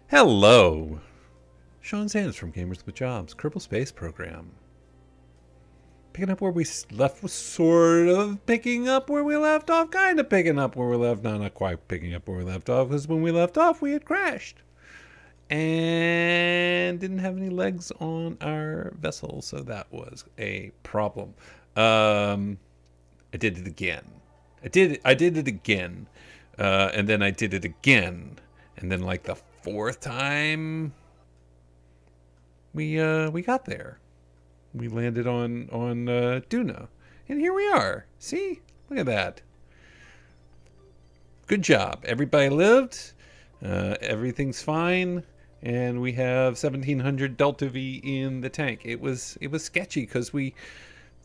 Hello, Sean Sands from Gamers with Jobs, Kerbal Space Program. Picking up where we left, sort of picking up where we left off, kind of picking up where we left, no, not quite picking up where we left off, because when we left off, we had crashed. And didn't have any legs on our vessel, so that was a problem. I did it again. I did it again. And then I did it again. And then like the fourth time we got there. We landed on Duna. And here we are. See? Look at that. Good job. Everybody lived. Everything's fine. And we have 1700 Delta V in the tank. It was sketchy because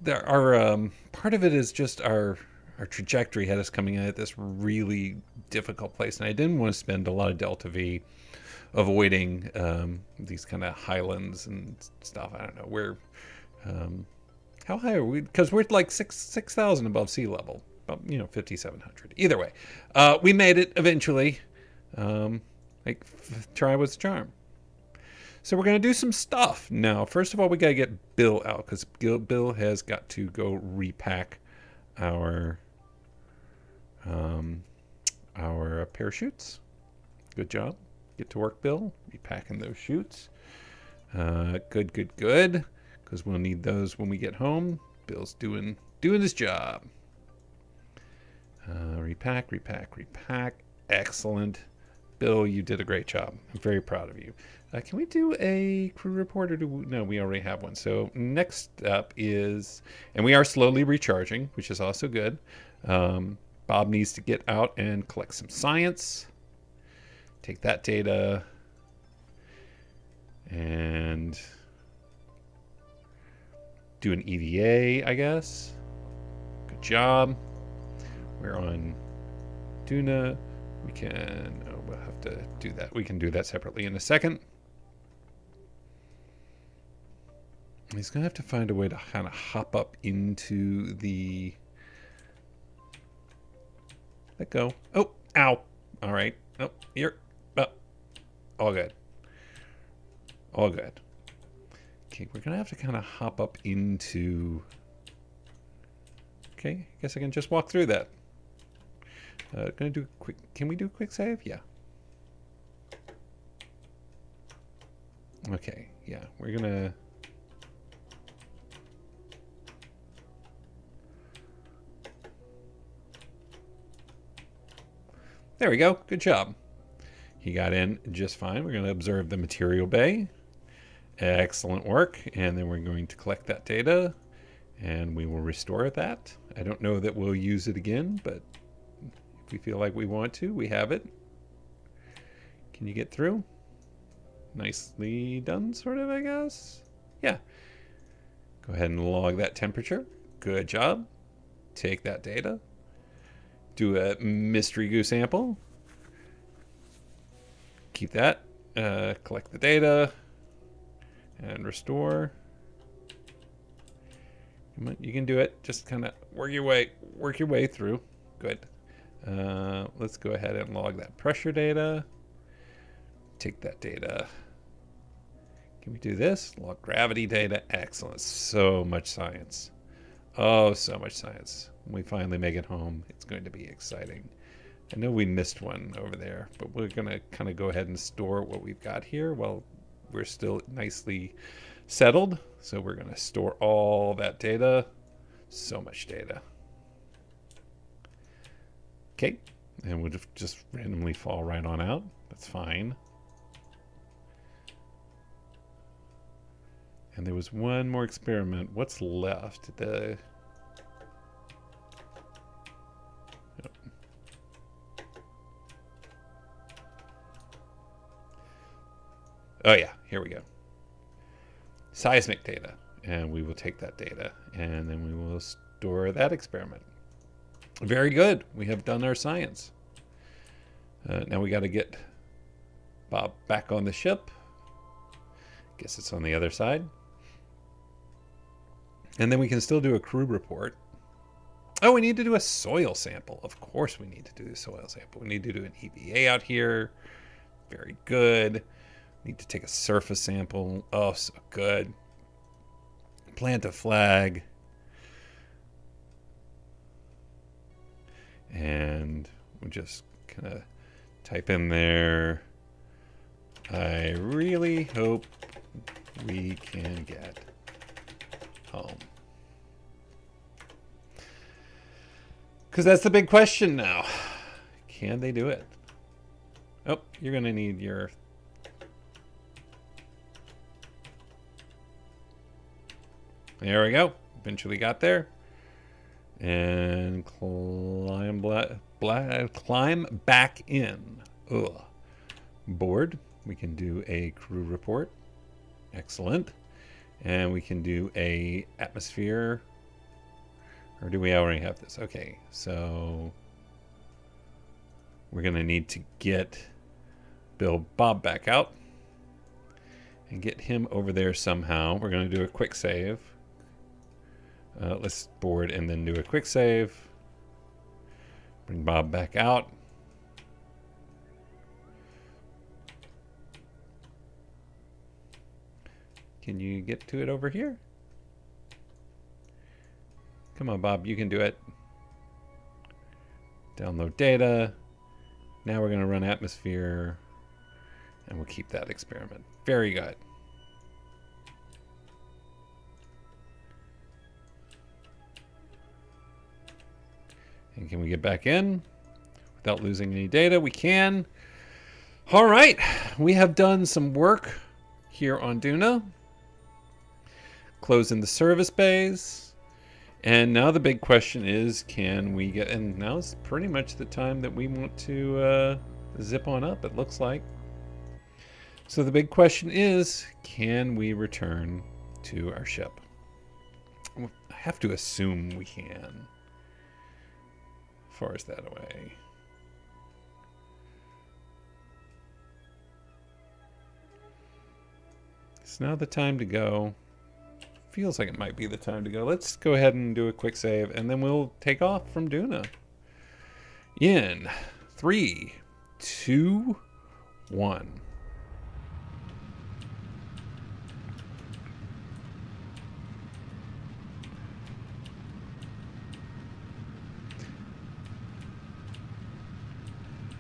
our part of it is just our trajectory had us coming in at this really difficult place, and I didn't want to spend a lot of Delta V avoiding these kind of highlands and stuff. I don't know where. How high are we? Because we're like 6,000 above sea level, about 5,700. Either way, we made it eventually. Try was the charm. So we're going to do some stuff. Now, first of all, we got to get Bill out, because Bill has got to go repack our parachutes. Good job. Get to work, Bill. Repacking those chutes. Good. Because we'll need those when we get home. Bill's doing his job. Repack. Excellent. Bill, you did a great job. I'm very proud of you. Can we do a crew report, or no, we already have one. So next up is, and we are slowly recharging, which is also good. Bob needs to get out and collect some science. Take that data and do an EVA, I guess. Good job. We're on Duna. We'll have to do that. We can do that separately in a second. He's going to have to find a way to kind of hop up into the... Let go. Oh, ow. All right. Oh, here. Oh, all good. Okay, we're going to have to kind of hop up into... Okay, I guess I can just walk through that. Gonna do a quick. Can we do a quick save? Yeah. Okay. Yeah, we're gonna. There we go. Good job. He got in just fine. We're gonna observe the material bay. Excellent work. And then we're going to collect that data, and we will restore that. I don't know that we'll use it again, but if we feel like we want to, we have it. Can you get through? Nicely done, sort of, I guess. Yeah. Go ahead and log that temperature. Good job. Take that data. Do a mystery goo sample. Keep that. Collect the data. And restore. You can do it. Just kind of work your way through. Good. Let's go ahead and log that pressure data. Take that data. Can we do this? Log gravity data. Excellent. So much science. Oh, so much science. When we finally make it home, it's going to be exciting. I know we missed one over there, but we're going to kind of go ahead and store what we've got here while we're still nicely settled. So we're going to store all that data. So much data. Okay, and we'll just randomly fall right on out. That's fine. And there was one more experiment. What's left? Oh yeah, here we go. Seismic data. And we will take that data, and then we will store that experiment. Very good. We have done our science. Now we got to get Bob back on the ship. Guess it's on the other side. And then we can still do a crew report. Oh, we need to do a soil sample. Of course we need to do a soil sample. We need to do an EVA out here. Very good. Need to take a surface sample. Oh, so good. Plant a flag. And we'll just kind of type in there, I really hope we can get home. Because that's the big question now. Can they do it? Oh, you're going to need your... There we go. Eventually got there. And climb back in. Ugh. Board. We can do a crew report. Excellent. And we can do a atmosphere. Or do we already have this? Okay, so we're going to need to get Bob back out and get him over there somehow. We're going to do a quick save. Let's board and then do a quick save. Bring Bob back out. Can you get to it over here? Come on, Bob, you can do it. Download data. Now we're going to run atmosphere, and we'll keep that experiment. Very good. And can we get back in without losing any data? We can. All right. We have done some work here on Duna. Closing the service bays. And now the big question is, can we get... And now is pretty much the time that we want to zip on up, it looks like. So the big question is, can we return to our ship? I have to assume we can. Far as that away. It's now the time to go. Feels like it might be the time to go. Let's go ahead and do a quick save, and then we'll take off from Duna. In 3, 2, 1.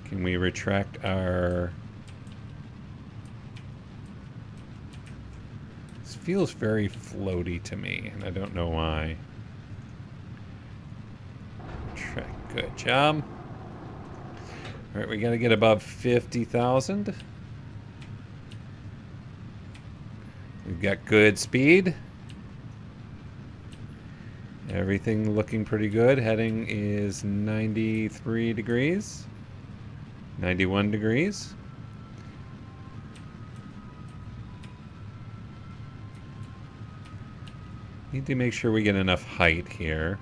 Can we retract our... This feels very floaty to me, and I don't know why. Retract. Good job. All right, we got to get above 50,000. We've got good speed. Everything looking pretty good. Heading is 93 degrees. 91 degrees. Need to make sure we get enough height here.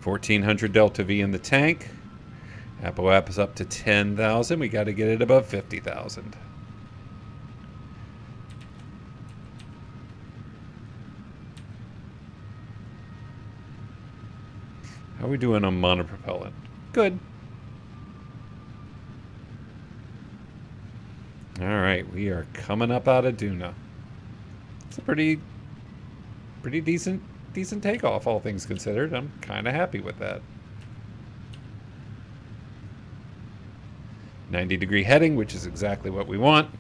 1400 delta V in the tank. App is up to 10,000. We got to get it above 50,000. How are we doing on monopropellant? Good. All right, we are coming up out of Duna. It's a pretty decent takeoff, all things considered. I'm kind of happy with that. 90-degree heading, which is exactly what we want.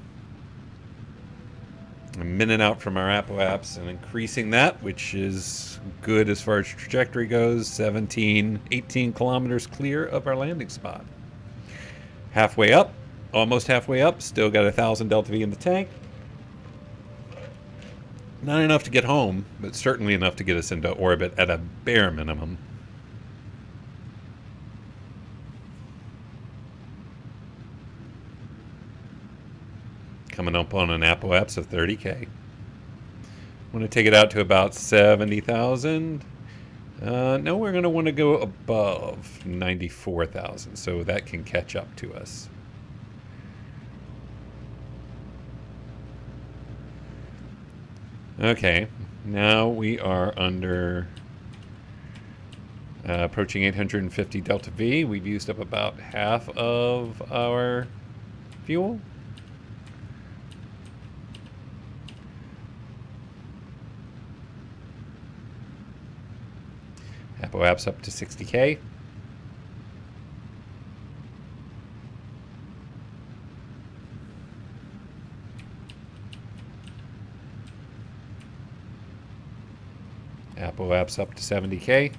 A minute out from our apps and increasing that, which is good as far as trajectory goes. 17, 18 kilometers clear of our landing spot. Halfway up. Almost halfway up, still got 1,000 delta V in the tank. Not enough to get home, but certainly enough to get us into orbit at a bare minimum. Coming up on an apps of 30K. Want to take it out to about 70,000. No, we're going to want to go above 94,000, so that can catch up to us. Okay, now we are under approaching 850 delta V. We've used up about half of our fuel. Apo-apps up to 60K. Apo-apps up to 70K.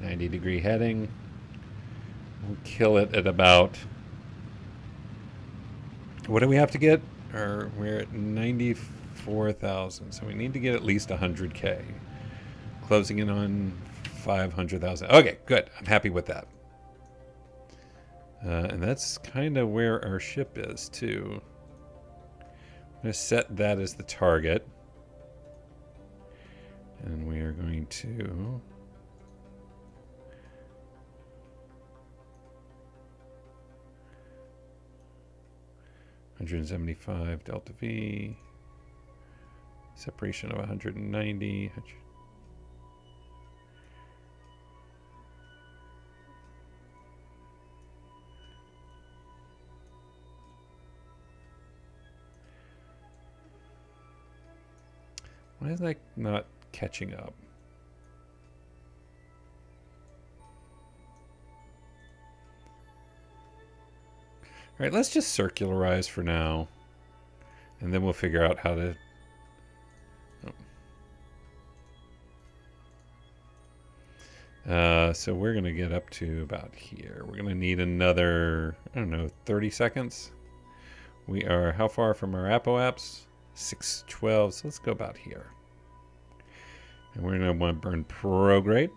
90-degree heading. We'll kill it at about... What do we have to get? We're at 94,000, so we need to get at least 100K. Closing in on 500,000. Okay, good. I'm happy with that. And that's kind of where our ship is, too. I'm going to set that as the target. And we are going to... $175 delta V. Separation of 190. Why is that not catching up? All right, let's just circularize for now. And then we'll figure out how to... So we're going to get up to about here. We're going to need another, I don't know, 30 seconds. We are how far from our apo-apps? 612, so let's go about here. And we're going to want to burn prograde.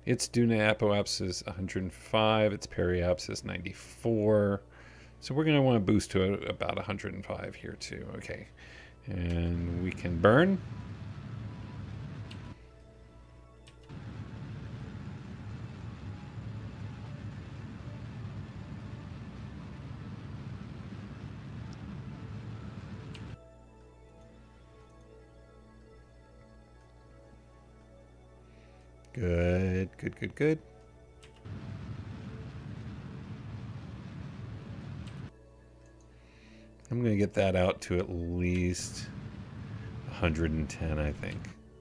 Its Duna apo-apps is 105, its peri-apps is 94. So we're going to want to boost to about 105 here too. Okay. And we can burn. Good, good, good, good. I'm going to get that out to at least 110, I think.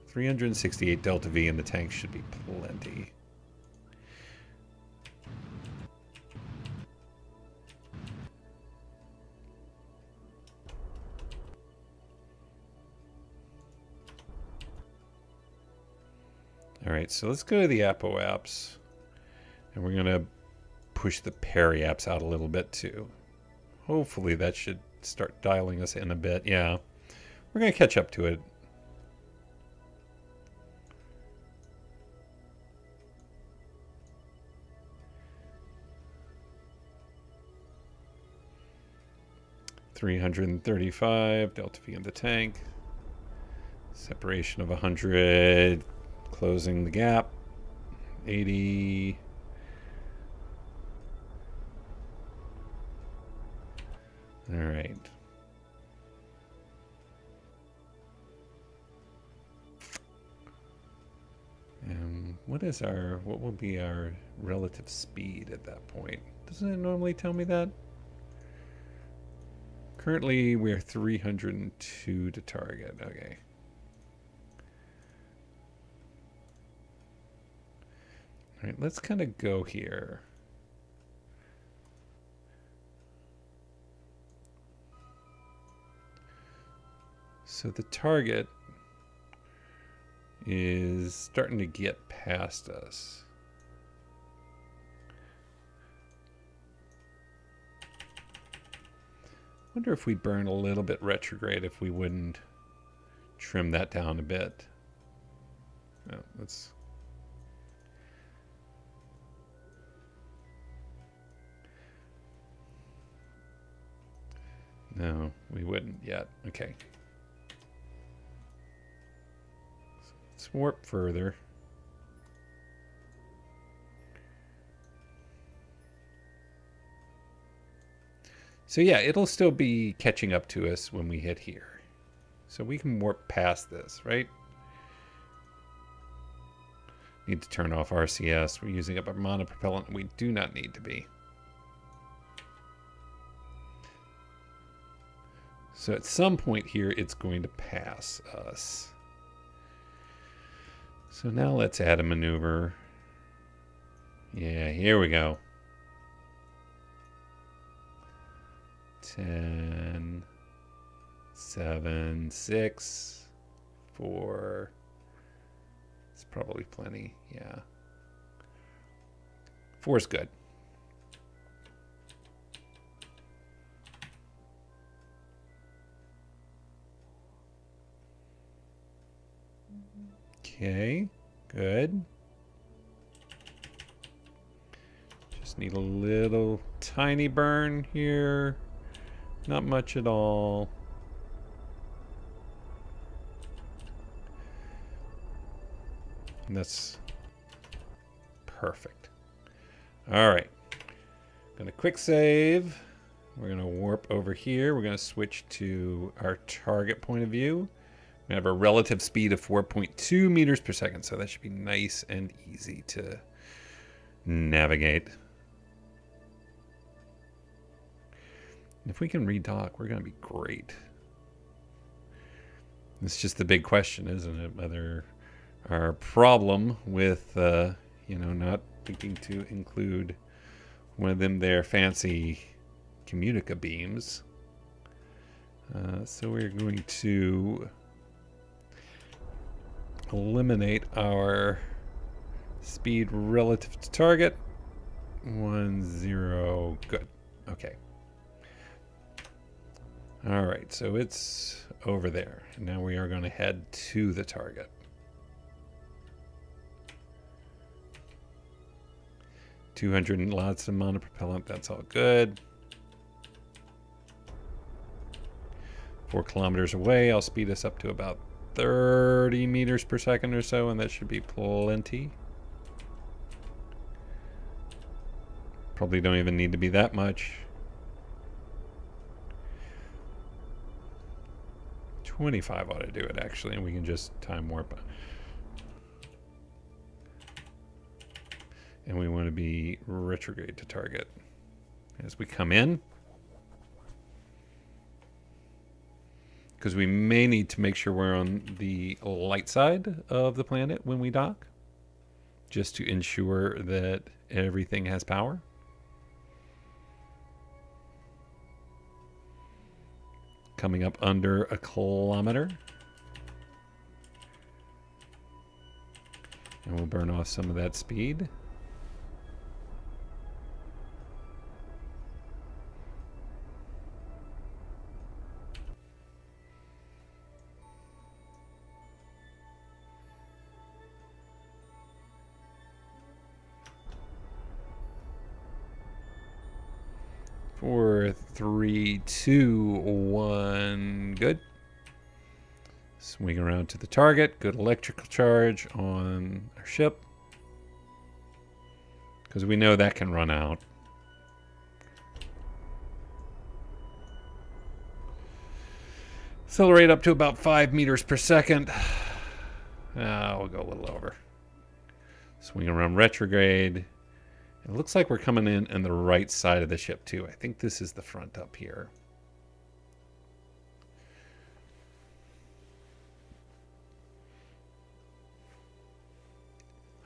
368 delta V in the tank should be plenty. All right, so let's go to the apo-apps. And we're going to push the peri-apps out a little bit too. Hopefully that should start dialing us in a bit. Yeah, we're going to catch up to it. $335 delta V in the tank. Separation of 100. Closing the gap. 80. All right. And what will be our relative speed at that point? Doesn't it normally tell me that? Currently, we're 302 to target. Okay. All right, let's kind of go here. So the target is starting to get past us. Wonder if we burn a little bit retrograde, if we wouldn't trim that down a bit. No, let's... No, we wouldn't yet. Okay. So let's warp further. So yeah, it'll still be catching up to us when we hit here. So we can warp past this, right? Need to turn off RCS. We're using up our monopropellant. We do not need to be. So at some point here, it's going to pass us. So now let's add a maneuver. Yeah, here we go. 10, 7, 6, 4. It's probably plenty. Yeah. 4 is good. Okay, good. Just need a little tiny burn here. Not much at all. And that's perfect. All right. Gonna quick save. We're gonna warp over here. We're gonna switch to our target point of view. We have a relative speed of 4.2 meters per second, so that should be nice and easy to navigate. If we can redock, we're going to be great. It's just the big question, isn't it? Whether our problem with, you know, not thinking to include one of them there fancy communica beams. So we're going to eliminate our speed relative to target. 1, 0, good. Okay. All right, so it's over there. Now we are going to head to the target. $200 and lots of amount of propellant, that's all good. 4 kilometers away, I'll speed us up to about 30 meters per second or so, and that should be plenty. Probably don't even need to be that much. 25 ought to do it, actually, and we can just time warp. And we want to be retrograde to target. As we come in, because we may need to make sure we're on the light side of the planet when we dock, just to ensure that everything has power. Coming up under a kilometer. And we'll burn off some of that speed. Four, 3, 2, 1, good. Swing around to the target. Good electrical charge on our ship, because we know that can run out. Accelerate up to about 5 meters per second. We'll go a little over. Swing around retrograde. It looks like we're coming in on the right side of the ship, too. I think this is the front up here.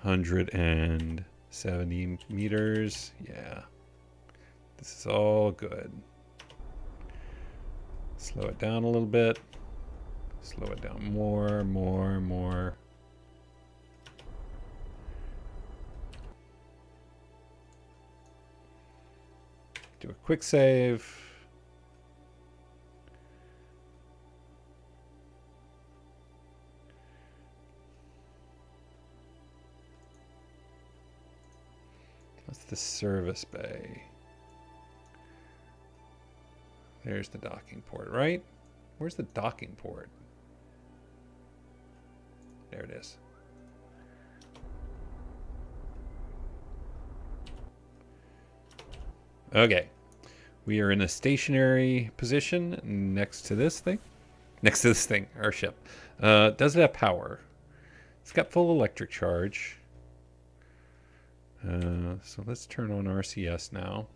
$170 meters. Yeah. This is all good. Slow it down a little bit. Slow it down more, more, more. Do a quick save. What's the service bay? There's the docking port, right? Where's the docking port? There it is. Okay. We are in a stationary position next to this thing. Next to this thing, our ship. Does it have power? It's got full electric charge. So let's turn on RCS now.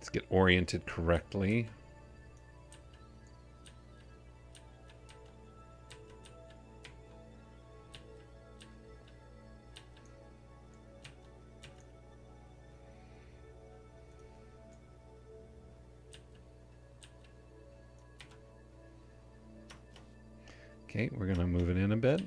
Let's get oriented correctly. Okay, we're going to move it in a bit.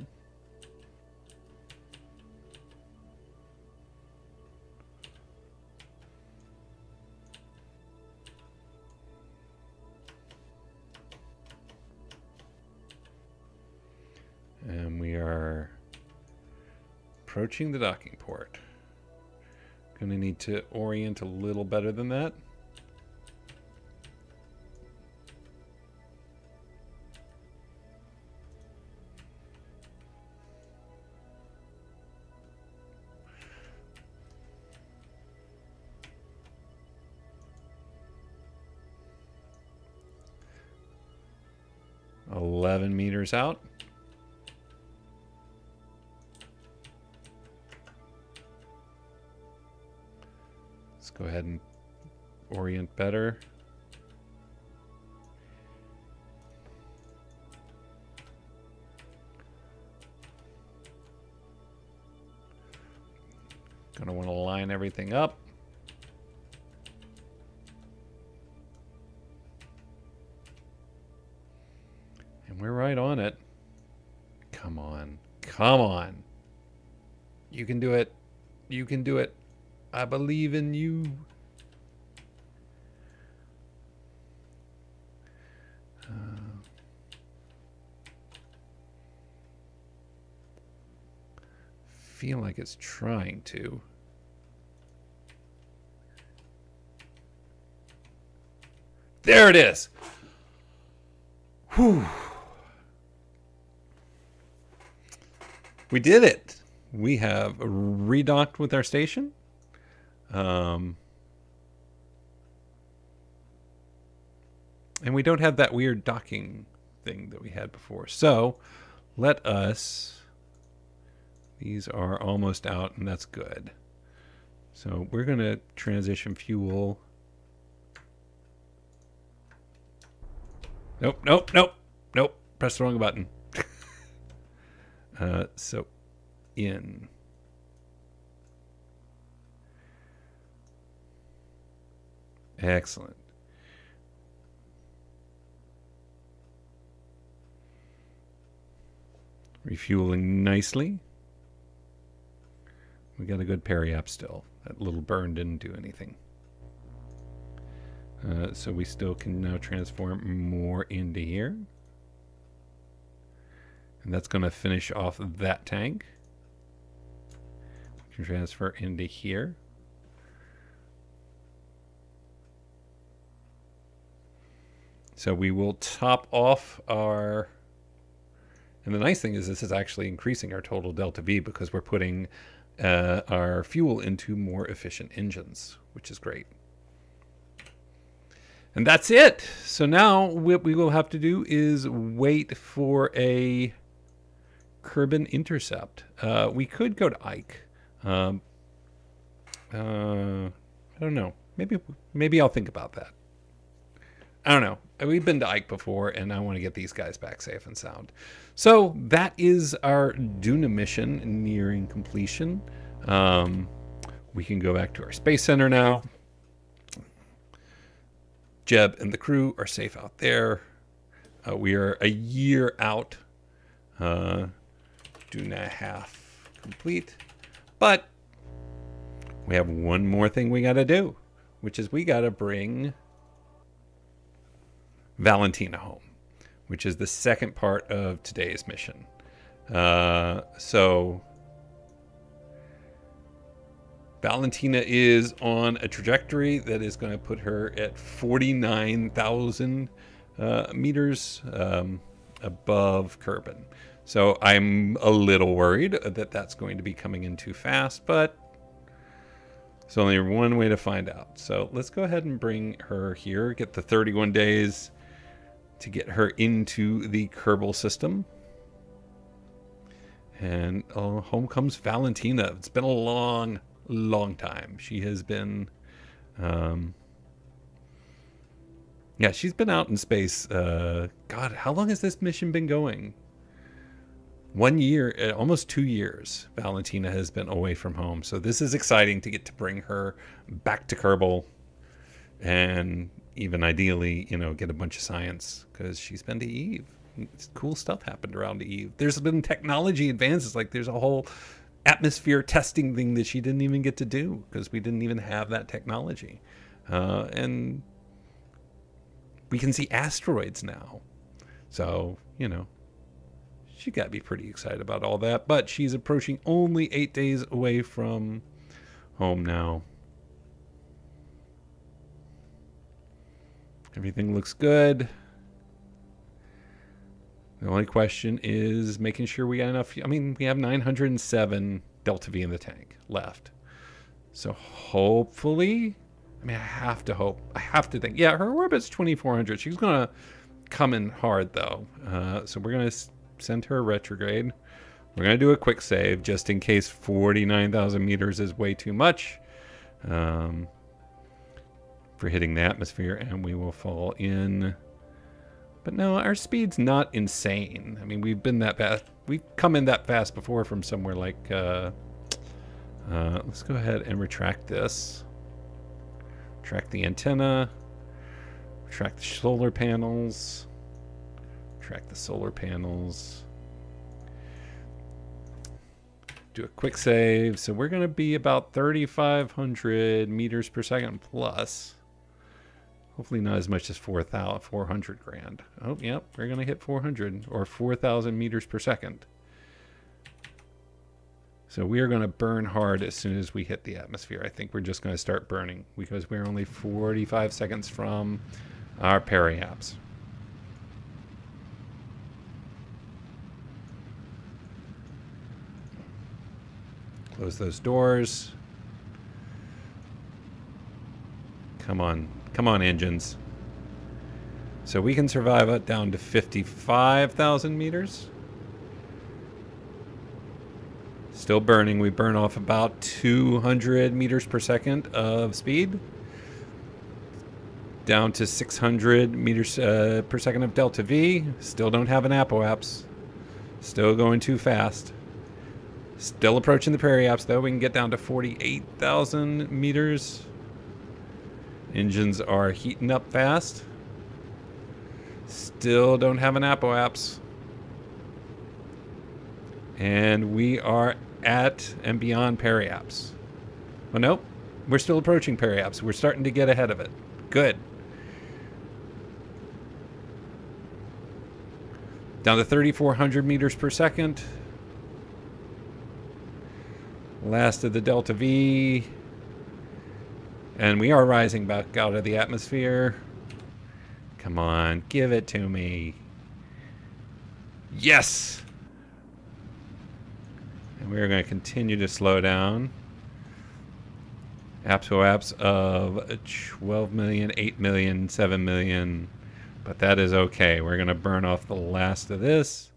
And we are approaching the docking port. Going to need to orient a little better than that. $11 meters out. Let's go ahead and orient better. Gonna want to line everything up. And we're right on it. Come on. Come on. You can do it. You can do it. I believe in you. Feel like it's trying to. There it is. Whew. We did it. We have redocked with our station. And we don't have that weird docking thing that we had before. So let us... These are almost out, and that's good. So we're going to transition fuel. Nope, nope, nope, nope. Press the wrong button. So in. Excellent. Refueling nicely. We got a good peri-op still. That little burn didn't do anything. So we still can now transform more into here. And that's going to finish off that tank. We can transfer into here. So we will top off our... And the nice thing is this is actually increasing our total delta V because we're putting our fuel into more efficient engines, which is great. And that's it. So now what we will have to do is wait for a Kerbal intercept. We could go to Ike. I don't know. Maybe I'll think about that. I don't know. We've been to Ike before, and I want to get these guys back safe and sound. So that is our Duna mission nearing completion. We can go back to our space center now. Jeb and the crew are safe out there. We are a year out. Duna half complete. But we have one more thing we got to do, which is we got to bring Valentina home, which is the second part of today's mission. So Valentina is on a trajectory that is going to put her at 49,000 meters above Kerbal. So I'm a little worried that that's going to be coming in too fast, but there's only one way to find out. So let's go ahead and bring her here, get the 31 days to get her into the Kerbal system. And home comes Valentina. It's been a long time. She has been Yeah, she's been out in space. God, how long has this mission been going? 1 year, almost 2 years, Valentina has been away from home. So this is exciting to get to bring her back to Kerbal and even ideally, get a bunch of science because she's been to Eve. Cool stuff happened around Eve. There's been technology advances. Like there's a whole atmosphere testing thing that she didn't even get to do because we didn't even have that technology. And we can see asteroids now. So, she got to be pretty excited about all that. But she's approaching only 8 days away from home now. Everything looks good. The only question is making sure we got enough. I mean, we have 907 Delta V in the tank left. So hopefully, I have to hope. I have to think. Yeah, her orbit's 2,400. She's going to come in hard, though. So we're going to send her a retrograde. We're going to do a quick save just in case 49,000 meters is way too much for hitting the atmosphere, and we will fall in. But no, our speed's not insane. I mean, we've been that fast. We've come in that fast before from somewhere like... let's go ahead and retract this. Retract the antenna. Retract the solar panels. Retract the solar panels. Do a quick save. So we're going to be about 3,500 meters per second plus. Hopefully not as much as 400 grand. Oh, yep, we're going to hit 400 or 4,000 meters per second. So we are going to burn hard as soon as we hit the atmosphere. I think we're just going to start burning because we're only 45 seconds from our periaps. Close those doors. Come on. Come on, engines. So we can survive it down to 55,000 meters. Still burning. We burn off about 200 meters per second of speed. Down to 600 meters per second of Delta V. Still don't have an apoapse. Still going too fast. Still approaching the periaps, though. We can get down to 48,000 meters. Engines are heating up fast. Still don't have an apoapse. And we are at and beyond periaps. Oh, nope. We're still approaching periaps. We're starting to get ahead of it. Good. Down to 3,400 meters per second. Last of the Delta V. And we are rising back out of the atmosphere. Come on, give it to me. Yes! And we're going to continue to slow down. Apoapse of 12 million, 8 million, 7 million. But that is okay. We're going to burn off the last of this.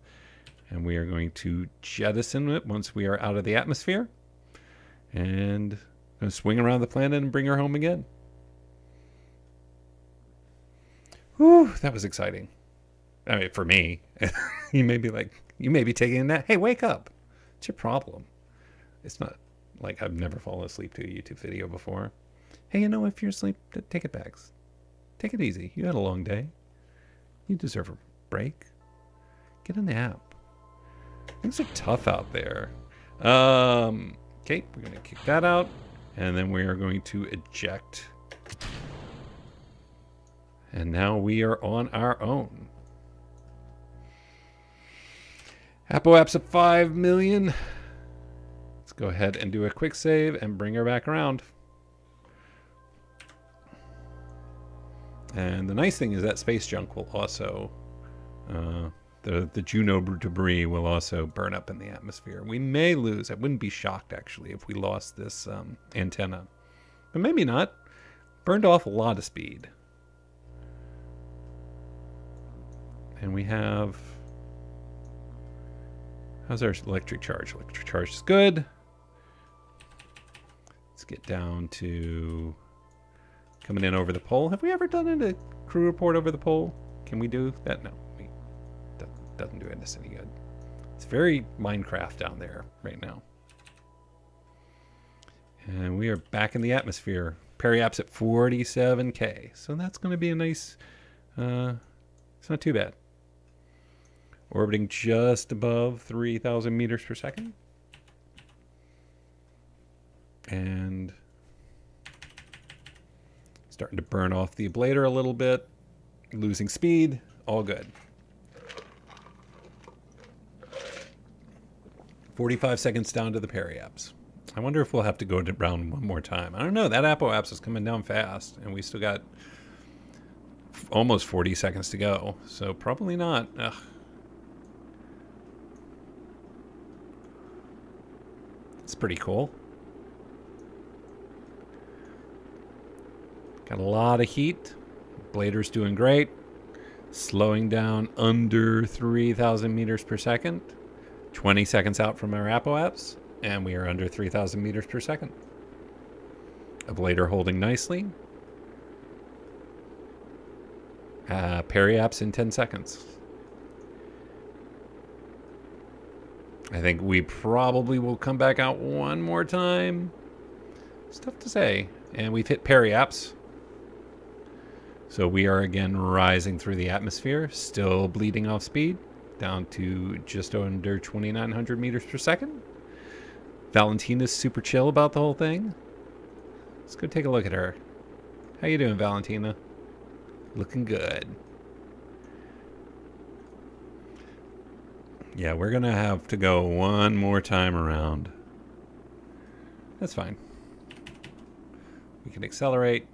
And we are going to jettison it once we are out of the atmosphere. And going to swing around the planet and bring her home again. Whew, that was exciting. I mean, for me. You may be like, you may be taking that. Hey, wake up. What's your problem? It's not like I've never fallen asleep to a YouTube video before. Hey, if you're asleep, take it back. Take it easy. You had a long day. You deserve a break. Get a nap. Things are tough out there. Okay, we're going to kick that out. And then we are going to eject. And now we are on our own. Apoapse of 5 million. Let's go ahead and do a quick save and bring her back around. And the nice thing is that space junk will also, the Juno debris will also burn up in the atmosphere. We may lose. I wouldn't be shocked, actually, if we lost this antenna. But maybe not. Burned off a lot of speed. And we have... How's our electric charge? Electric charge is good. Let's get down to coming in over the pole. Have we ever done a crew report over the pole? Can we do that? No, doesn't do us any good. It's very Minecraft down there right now. And we are back in the atmosphere. Periaps at 47K. So that's going to be a nice... it's not too bad. Orbiting just above 3,000 meters per second. And starting to burn off the ablator a little bit. Losing speed. All good. 45 seconds down to the periaps. I wonder if we'll have to go around one more time. I don't know. That apoapse is coming down fast, and we still got almost 40 seconds to go. So probably not. Ugh. It's pretty cool. Got a lot of heat. Blader's doing great. Slowing down under 3,000 meters per second. 20 seconds out from our apoapse, and we are under 3,000 meters per second. Ablator holding nicely. Periaps in 10 seconds. I think we probably will come back out one more time. It's tough to say. And we've hit periaps. So we are again rising through the atmosphere, still bleeding off speed, down to just under 2,900 meters per second. Valentina's super chill about the whole thing. Let's go take a look at her. How you doing, Valentina? Looking good. Yeah, we're going to have to go one more time around. That's fine. We can accelerate.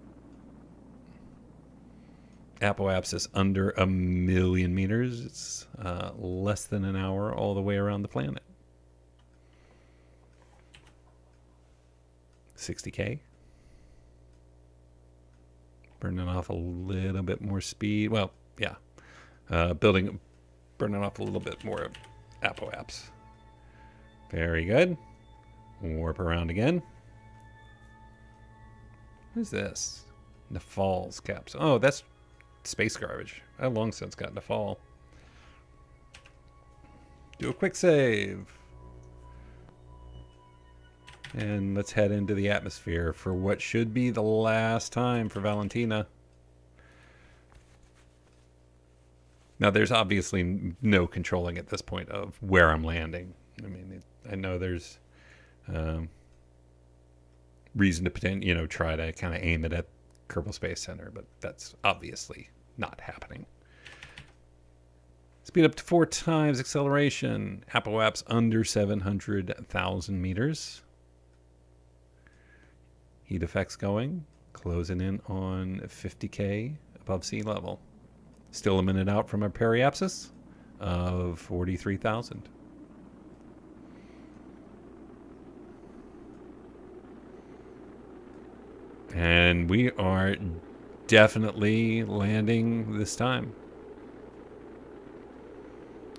Apoapse is under 1,000,000 meters. It's less than an hour all the way around the planet. 60K. Burning off a little bit more speed. Well, yeah. Burning off a little bit more apoapse. Very good. Warp around again. What is this? Nafal's caps. Oh, that's space garbage. I've long since gotten to fall. Do a quick save. And let's head into the atmosphere for what should be the last time for Valentina. Now, there's obviously no controlling at this point of where I'm landing. I mean, I know there's reason to try to kind of aim it at Kerbal Space Center, but that's obviously not happening. Speed up to 4 times acceleration. Apoapse under 700,000 meters. Heat effects going. Closing in on 50K above sea level. Still a minute out from our periapsis of 43,000. And we are definitely landing this time.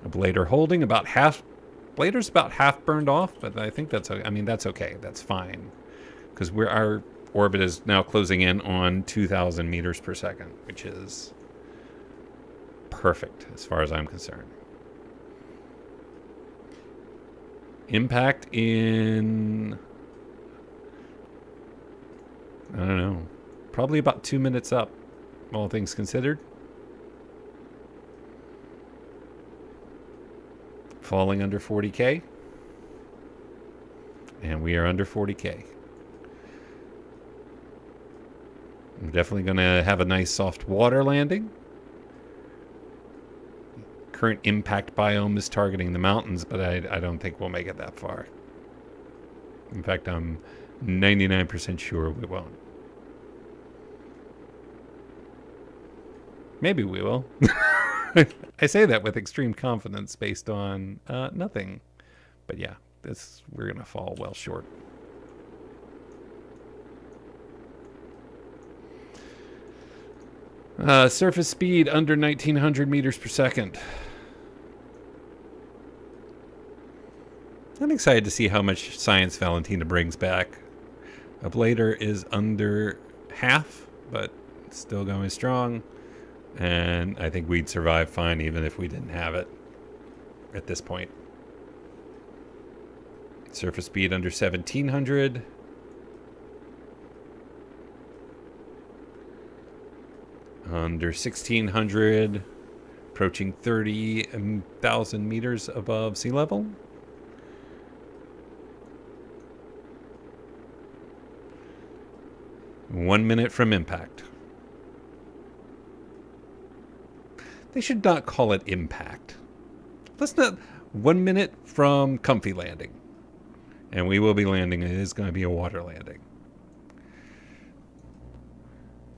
Ablator holding about half. Blader's about half burned off, but I think that's okay. I mean, that's okay. That's fine. Because our orbit is now closing in on 2,000 meters per second, which is perfect as far as I'm concerned. Impact in, I don't know, probably about 2 minutes up, all things considered. Falling under 40K. And we are under 40K. I'm definitely going to have a nice soft water landing. Current impact biome is targeting the mountains, but I don't think we'll make it that far. In fact, I'm 99% sure we won't. Maybe we will. I say that with extreme confidence based on nothing. But yeah, we're going to fall well short. Surface speed under 1,900 meters per second. I'm excited to see how much science Valentina brings back. Ablator is under half, but still going strong. And I think we'd survive fine even if we didn't have it at this point. Surface speed under 1700. Under 1600. Approaching 30,000 meters above sea level. One minute from impact. They should not call it impact. Let's not. 1 minute from comfy landing. And we will be landing. It is going to be a water landing.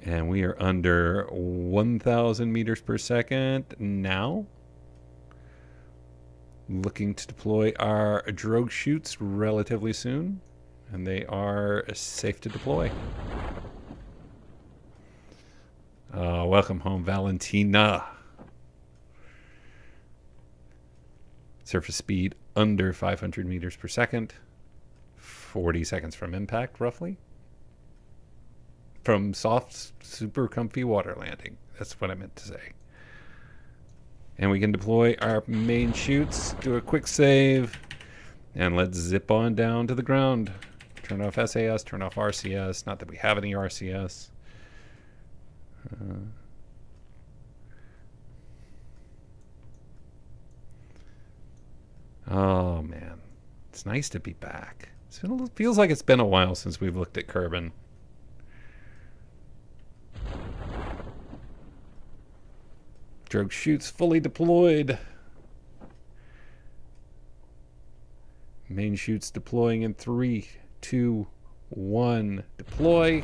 And we are under 1,000 meters per second now. Looking to deploy our drogue chutes relatively soon. And they are safe to deploy. Welcome home, Valentina. Surface speed under 500 meters per second. 40 seconds from impact, roughly. From soft, super comfy water landing. That's what I meant to say. And we can deploy our main chutes, do a quick save, and let's zip on down to the ground. Turn off SAS, turn off RCS. Not that we have any RCS. Oh, man. It's nice to be back. It feels like it's been a while since we've looked at Kerbal. Drogue chutes fully deployed. Main chutes deploying in 3, 2, 1. Deploy.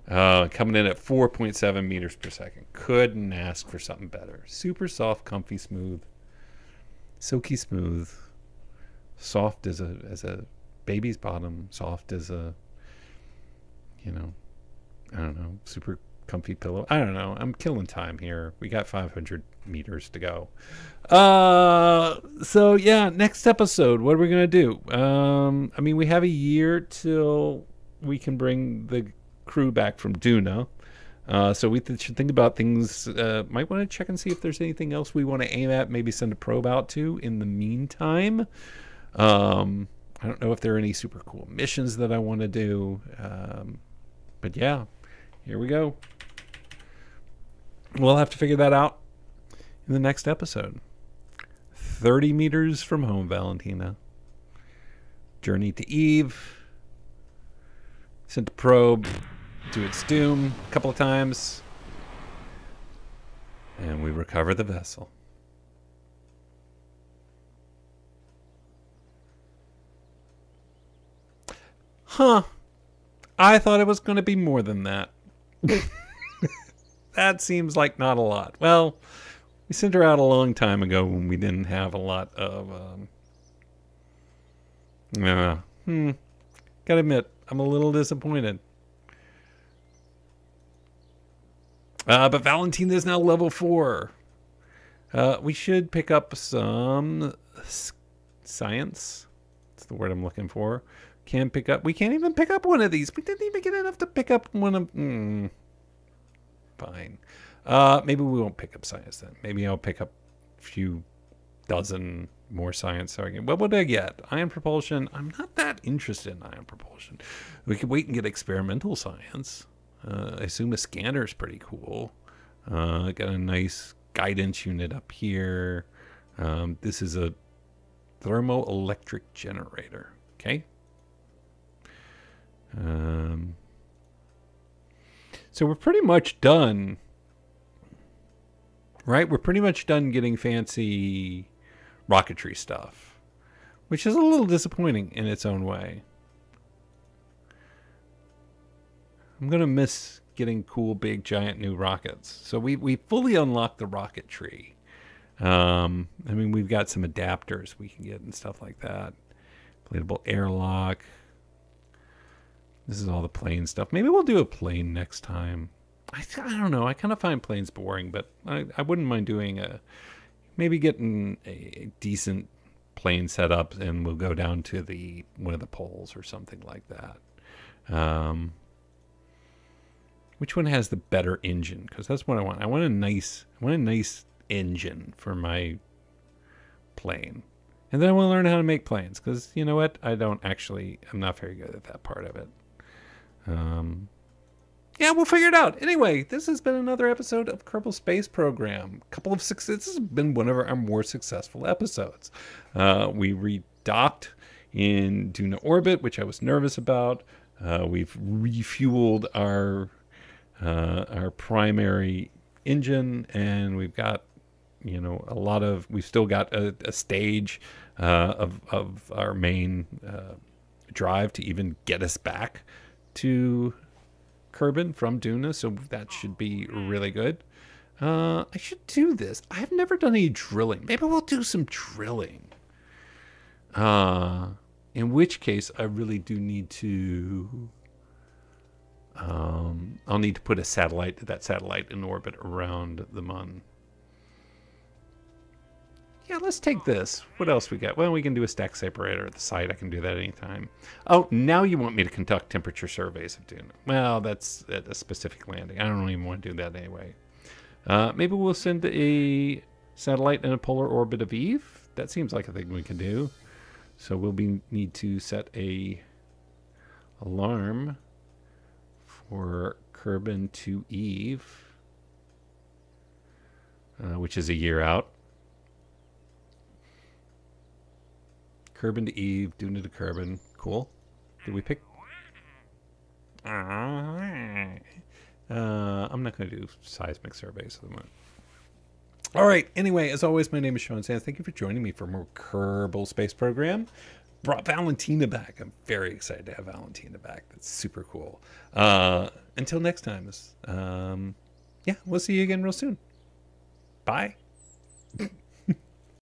Coming in at 4.7 meters per second. Couldn't ask for something better. Super soft, comfy, smooth. Silky smooth. Soft as a baby's bottom. Soft as a, I don't know, super comfy pillow. I don't know. I'm killing time here. We got 500 meters to go. So yeah, next episode, what are we going to do? We have a year till we can bring the crew back from Duna. So we should think about things. Might want to check and see if there's anything else we want to aim at, maybe send a probe out to in the meantime. I don't know if there are any super cool missions that I want to do. But yeah, here we go. We'll have to figure that out in the next episode. 30 meters from home, Valentina. Journey to Eve. Sent the probe to its doom a couple of times. And we recover the vessel. Huh. I thought it was going to be more than that. That seems like not a lot. Well, we sent her out a long time ago when we didn't have a lot of... Gotta admit, I'm a little disappointed. But Valentina is now level 4. We should pick up some science. That's the word I'm looking for. We can't even pick up one of these. We didn't even get enough to pick up one of... Fine. Maybe we won't pick up science then. Maybe I'll pick up a few dozen more science. What would I get? Ion propulsion. I'm not that interested in ion propulsion. We could wait and get experimental science. I assume a scanner is pretty cool. Got a nice guidance unit up here. This is a thermoelectric generator. Okay. So we're pretty much done, right? We're pretty much done getting fancy rocketry stuff, which is a little disappointing in its own way. I'm going to miss getting cool, big, giant new rockets. So we fully unlocked the rocket tree. We've got some adapters we can get and stuff like that. Inflatable airlock. This is all the plane stuff. Maybe we'll do a plane next time. I don't know. I kind of find planes boring, but I wouldn't mind doing maybe getting a decent plane set up, and we'll go down to one of the poles or something like that. Which one has the better engine? Because that's what I want. I want a nice engine for my plane. And then I want to learn how to make planes. Because you know what? I'm not very good at that part of it. Yeah, we'll figure it out. Anyway, this has been another episode of Kerbal Space Program. This has been one of our more successful episodes. We redocked in Duna orbit, which I was nervous about. We've refueled our primary engine, and we've got we've still got a stage of our main drive to even get us back to Kerbal from Duna, so that should be really good. I should do this. I have never done any drilling. Maybe we'll do some drilling. In which case, I really do need to. I'll need to put that satellite in orbit around the Mun. Yeah, let's take this. What else we got? Well, we can do a stack separator at the site. I can do that anytime. Oh, now you want me to conduct temperature surveys of Duna. Well, that's at a specific landing. I don't even want to do that anyway. Maybe we'll send a satellite in a polar orbit of Eve. That seems like a thing we can do. So we'll need to set a alarm for Kerbal to Eve, which is a year out. Kerbal to Eve, Duna to Kerbal. Cool. Did we pick? I'm not going to do seismic surveys of the Moon. All right. Anyway, as always, my name is Sean Sands. Thank you for joining me for more Kerbal Space Program. Brought Valentina back. I'm very excited to have Valentina back. That's super cool. Until next time, we'll see you again real soon. Bye.